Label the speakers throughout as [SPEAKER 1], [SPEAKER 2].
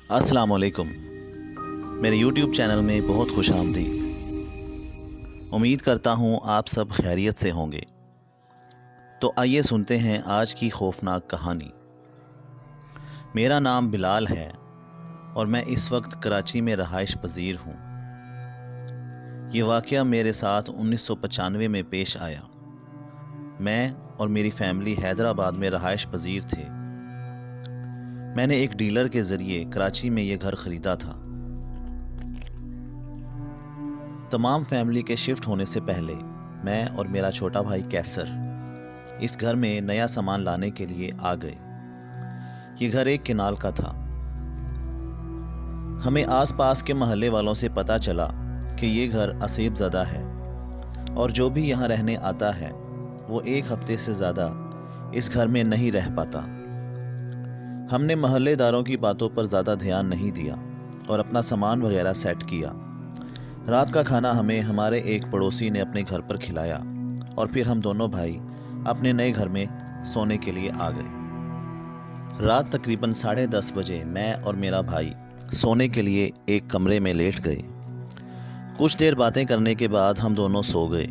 [SPEAKER 1] अस्सलाम वालेकुम। मेरे YouTube चैनल में बहुत खुश आमदीद। उम्मीद करता हूँ आप सब खैरियत से होंगे। तो आइए सुनते हैं आज की खौफनाक कहानी। मेरा नाम बिलाल है और मैं इस वक्त कराची में रहाइश पजीर हूँ। ये वाक़या मेरे साथ 1995 में पेश आया। मैं और मेरी फैमिली हैदराबाद में रहाइश पजीर थे। मैंने एक डीलर के ज़रिए कराची में ये घर ख़रीदा था। तमाम फैमिली के शिफ्ट होने से पहले मैं और मेरा छोटा भाई कैसर इस घर में नया सामान लाने के लिए आ गए। ये घर एक किनाल का था। हमें आसपास के मोहल्ले वालों से पता चला कि ये घर असीब ज़दा है और जो भी यहाँ रहने आता है वो एक हफ्ते से ज़्यादा इस घर में नहीं रह पाता। हमने मोहल्लेदारों की बातों पर ज़्यादा ध्यान नहीं दिया और अपना सामान वगैरह सेट किया। रात का खाना हमें हमारे एक पड़ोसी ने अपने घर पर खिलाया और फिर हम दोनों भाई अपने नए घर में सोने के लिए आ गए। रात तकरीबन 10:30 बजे मैं और मेरा भाई सोने के लिए एक कमरे में लेट गए। कुछ देर बातें करने के बाद हम दोनों सो गए।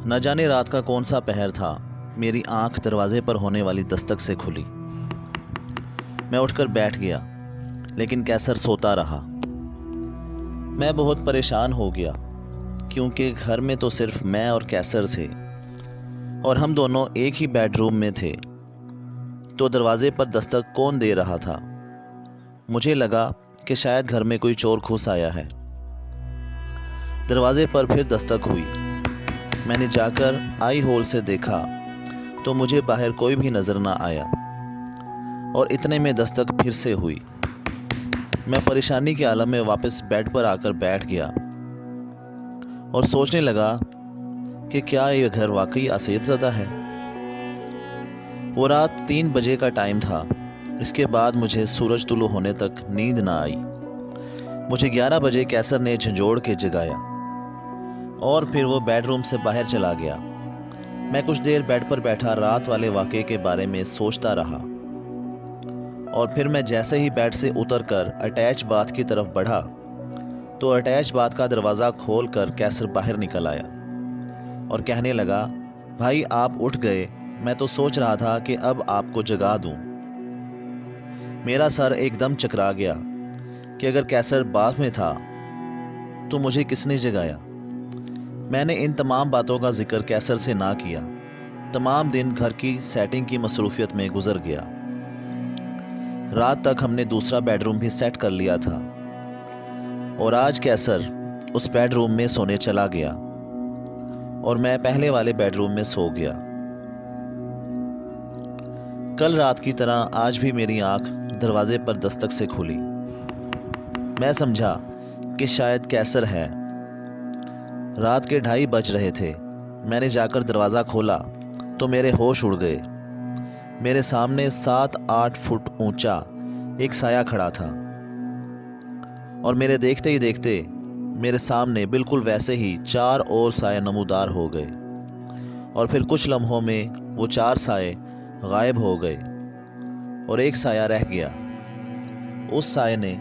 [SPEAKER 1] न जाने रात का कौन सा पहर था, मेरी आंख दरवाजे पर होने वाली दस्तक से खुली। मैं उठकर बैठ गया, लेकिन कैसर सोता रहा। मैं बहुत परेशान हो गया क्योंकि घर में तो सिर्फ मैं और कैसर थे और हम दोनों एक ही बेडरूम में थे। तो दरवाजे पर दस्तक कौन दे रहा था? मुझे लगा कि शायद घर में कोई चोर घुस आया है। दरवाजे पर फिर दस्तक हुई। मैंने जाकर आई होल से देखा तो मुझे बाहर कोई भी नज़र ना आया और इतने में दस्तक फिर से हुई। मैं परेशानी के आलम में वापस बेड पर आकर बैठ गया और सोचने लगा कि क्या ये घर वाकई असीब ज़दा है। वो रात 3 बजे का टाइम था। इसके बाद मुझे सूरज तुलू होने तक नींद ना आई। मुझे 11 बजे कैसर ने झंझोड़ के जगाया और फिर वो बेडरूम से बाहर चला गया। मैं कुछ देर बेड पर बैठा रात वाले वाक़े के बारे में सोचता रहा और फिर मैं जैसे ही बेड से उतरकर अटैच बाथ की तरफ बढ़ा तो अटैच बाथ का दरवाज़ा खोलकर कैसर बाहर निकल आया और कहने लगा, भाई आप उठ गए, मैं तो सोच रहा था कि अब आपको जगा दूं। मेरा सर एकदम चकरा गया कि अगर कैसर बाथ में था तो मुझे किसने जगाया। मैंने इन तमाम बातों का जिक्र कैसर से ना किया। तमाम दिन घर की सेटिंग की मसरूफियत में गुजर गया। रात तक हमने दूसरा बेडरूम भी सेट कर लिया था और आज कैसर उस बेडरूम में सोने चला गया और मैं पहले वाले बेडरूम में सो गया। कल रात की तरह आज भी मेरी आंख दरवाजे पर दस्तक से खुली। मैं समझा कि शायद कैसर है। रात के 2:30 बज रहे थे। मैंने जाकर दरवाज़ा खोला तो मेरे होश उड़ गए। मेरे सामने 7-8 फुट ऊंचा एक साया खड़ा था और मेरे देखते ही देखते मेरे सामने बिल्कुल वैसे ही 4 और साए नमूदार हो गए और फिर कुछ लम्हों में वो 4 साए गायब हो गए और एक साया रह गया। उस साए ने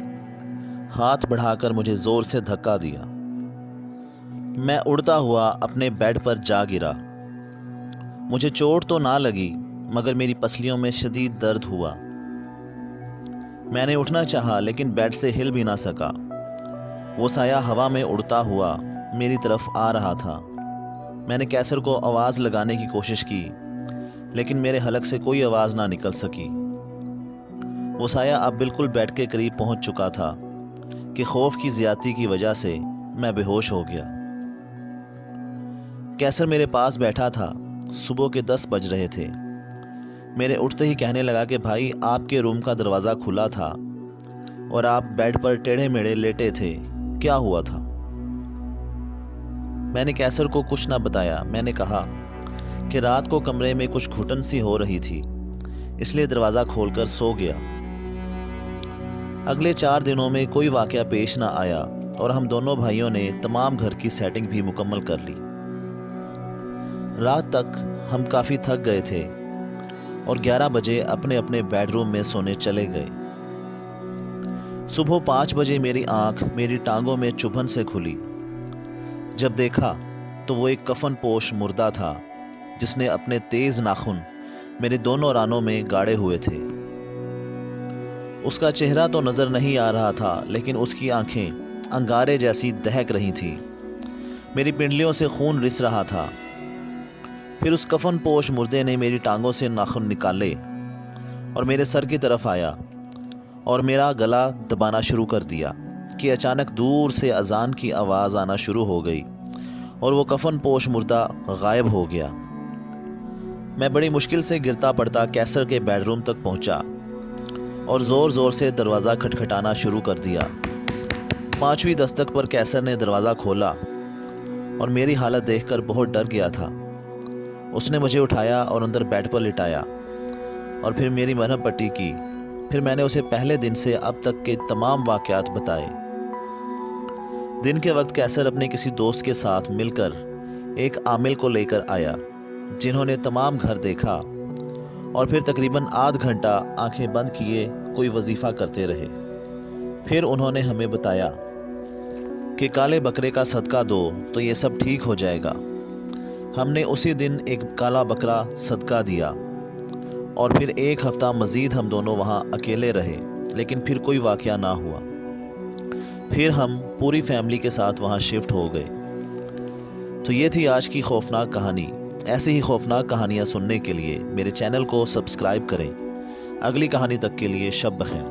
[SPEAKER 1] हाथ बढ़ाकर मुझे ज़ोर से धक्का दिया। मैं उड़ता हुआ अपने बेड पर जा गिरा। मुझे चोट तो ना लगी मगर मेरी पसलियों में शदीद दर्द हुआ। मैंने उठना चाहा लेकिन बेड से हिल भी ना सका। वो साया हवा में उड़ता हुआ मेरी तरफ आ रहा था। मैंने कैसर को आवाज़ लगाने की कोशिश की लेकिन मेरे हलक से कोई आवाज़ ना निकल सकी। वो साया अब बिल्कुल बेड के करीब पहुंच चुका था कि खौफ की ज़्यादती की वजह से मैं बेहोश हो गया। कैसर मेरे पास बैठा था। सुबह के 10 बज रहे थे। मेरे उठते ही कहने लगा कि भाई आपके रूम का दरवाज़ा खुला था और आप बेड पर टेढ़े मेढ़े लेटे थे, क्या हुआ था? मैंने कैसर को कुछ ना बताया। मैंने कहा कि रात को कमरे में कुछ घुटन सी हो रही थी, इसलिए दरवाज़ा खोलकर सो गया। अगले 4 दिनों में कोई वाक़या पेश ना आया और हम दोनों भाइयों ने तमाम घर की सेटिंग भी मुकम्मल कर ली। रात तक हम काफ़ी थक गए थे और 11 बजे अपने अपने बेडरूम में सोने चले गए। صبح 5 بجے میری آنکھ میری ٹانگوں میں چبھن سے کھلی۔ جب دیکھا تو وہ ایک کفن پوش مردہ تھا جس نے اپنے تیز ناخن میرے دونوں رانوں میں گاڑے ہوئے تھے۔ اس کا چہرہ تو نظر نہیں آ رہا تھا، لیکن اس کی آنکھیں انگارے جیسی دہک رہی تھیں۔ میری پنڈلیوں سے خون رس رہا تھا۔ پھر اس کفن پوش مردے نے میری ٹانگوں سے ناخن نکالے اور میرے سر کی طرف آیا اور میرا گلا دبانا شروع کر دیا کہ اچانک دور سے اذان کی آواز آنا شروع ہو گئی اور وہ کفن پوش مردہ غائب ہو گیا۔ میں بڑی مشکل سے گرتا پڑتا کیسر کے بیڈ روم تک پہنچا اور زور زور سے دروازہ کھٹکھٹانا شروع کر دیا۔ 5ویں دستک پر کیسر نے دروازہ کھولا اور میری حالت دیکھ کر بہت ڈر گیا تھا۔ اس نے مجھے اٹھایا اور اندر بیڈ پر لٹایا اور پھر میری مرہم پٹی کی۔ پھر میں نے اسے پہلے دن سے اب تک کے تمام واقعات بتائے۔ دن کے وقت کیسر اپنے کسی دوست کے ساتھ مل کر ایک عامل کو لے کر آیا، جنہوں نے تمام گھر دیکھا اور پھر تقریباً آدھ گھنٹہ آنکھیں بند کیے کوئی وظیفہ کرتے رہے۔ پھر انہوں نے ہمیں بتایا کہ کالے بکرے کا صدقہ دو تو یہ سب ٹھیک ہو جائے گا۔ ہم نے اسی دن ایک کالا بکرا صدقہ دیا اور پھر ایک ہفتہ مزید ہم دونوں وہاں اکیلے رہے، لیکن پھر کوئی واقعہ نہ ہوا۔ پھر ہم پوری فیملی کے ساتھ وہاں شفٹ ہو گئے۔ تو یہ تھی آج کی خوفناک کہانی۔ ایسی ہی خوفناک کہانیاں سننے کے لیے میرے چینل کو سبسکرائب کریں۔ اگلی کہانی تک کے لیے شب بخیر۔